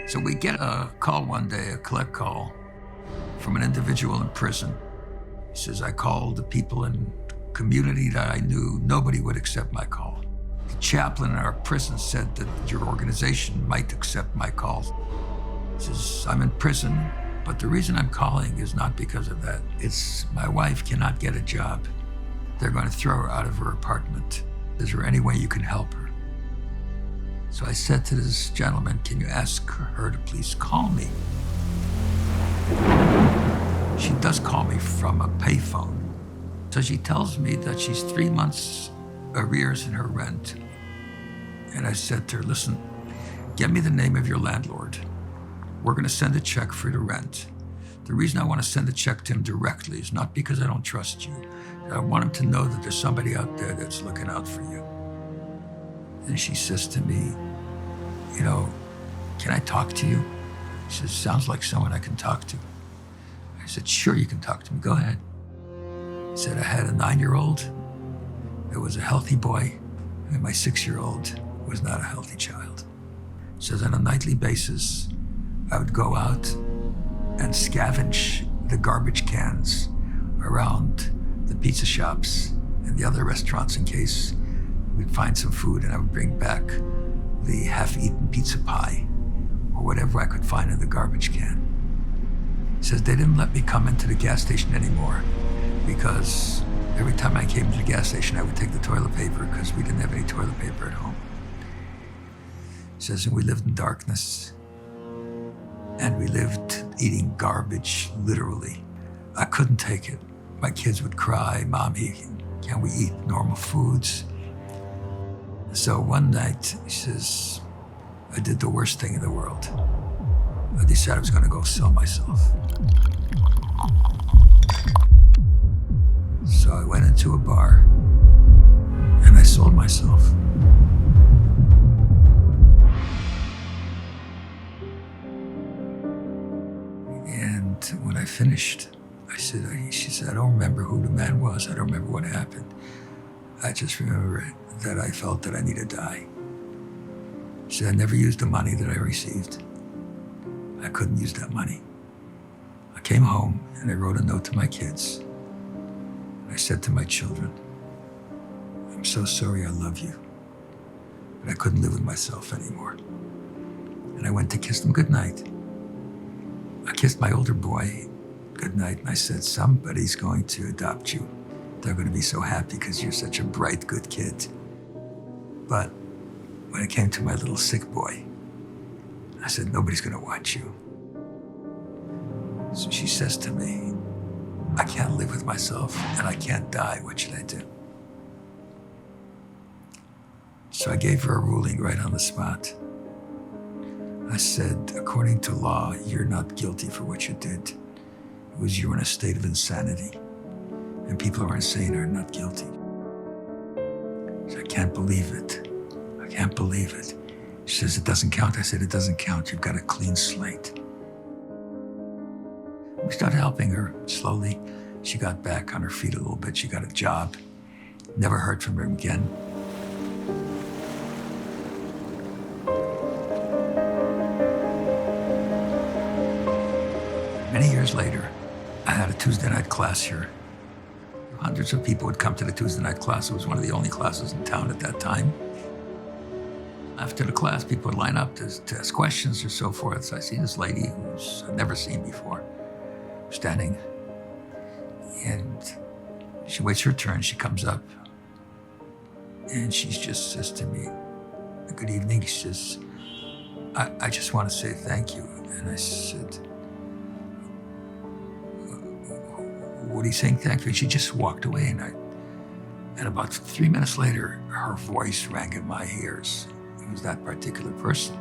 So we get a call one day, a collect call from an individual in prison. He says, I called the people in community that I knew. Nobody would accept my call. The chaplain in our prison said that your organization might accept my call. He says, I'm in prison, but the reason I'm calling is not because of that. It's my wife cannot get a job. They're going to throw her out of her apartment. Is there any way you can help her? So I said to this gentleman, can you ask her to please call me? She does call me from a payphone. So she tells me that she's 3 months arrears in her rent. And I said to her, listen, get me the name of your landlord. We're going to send a check for the rent. The reason I want to send a check to him directly is not because I don't trust you. I want him to know that there's somebody out there that's looking out for you. And she says to me, can I talk to you? She says, sounds like someone I can talk to. I said, sure, you can talk to me. Go ahead. He said, I had a 9-year-old that was a healthy boy, and my 6-year-old was not a healthy child. He says, on a nightly basis, I would go out and scavenge the garbage cans around the pizza shops and the other restaurants in case we'd find some food, and I would bring back the half-eaten pizza pie or whatever I could find in the garbage can. He says, they didn't let me come into the gas station anymore because every time I came to the gas station, I would take the toilet paper because we didn't have any toilet paper at home. He says, and we lived in darkness, and we lived eating garbage, literally. I couldn't take it. My kids would cry, Mommy, can we eat normal foods? So one night, he says, I did the worst thing in the world. I decided I was going to go sell myself. So I went into a bar and I sold myself. And when I finished, she said, I don't remember who the man was. I don't remember what happened. I just remember that I felt that I needed to die. She said, I never used the money that I received. I couldn't use that money. I came home and I wrote a note to my kids. I said to my children, I'm so sorry, I love you, but I couldn't live with myself anymore. And I went to kiss them goodnight. I kissed my older boy goodnight, and I said, somebody's going to adopt you. They're going to be so happy because you're such a bright, good kid. But when it came to my little sick boy, I said, nobody's going to watch you. So she says to me, I can't live with myself and I can't die. What should I do? So I gave her a ruling right on the spot. I said, according to law, you're not guilty for what you did. It was you in a state of insanity. And people who are insane are not guilty. So I can't believe it. I can't believe it. She says, it doesn't count. I said, it doesn't count. You've got a clean slate. We started helping her slowly. She got back on her feet a little bit. She got a job. Never heard from her again. Many years later, I had a Tuesday night class here. Hundreds of people would come to the Tuesday night class. It was one of the only classes in town at that time. After the class, people would line up to ask questions or so forth. So I see this lady who's I've never seen before, standing. And she waits her turn. She comes up. And she just says to me, good evening. She says, I just want to say thank you. And I said, what are you saying thank you? She just walked away, and about 3 minutes later, her voice rang in my ears. It was that particular person.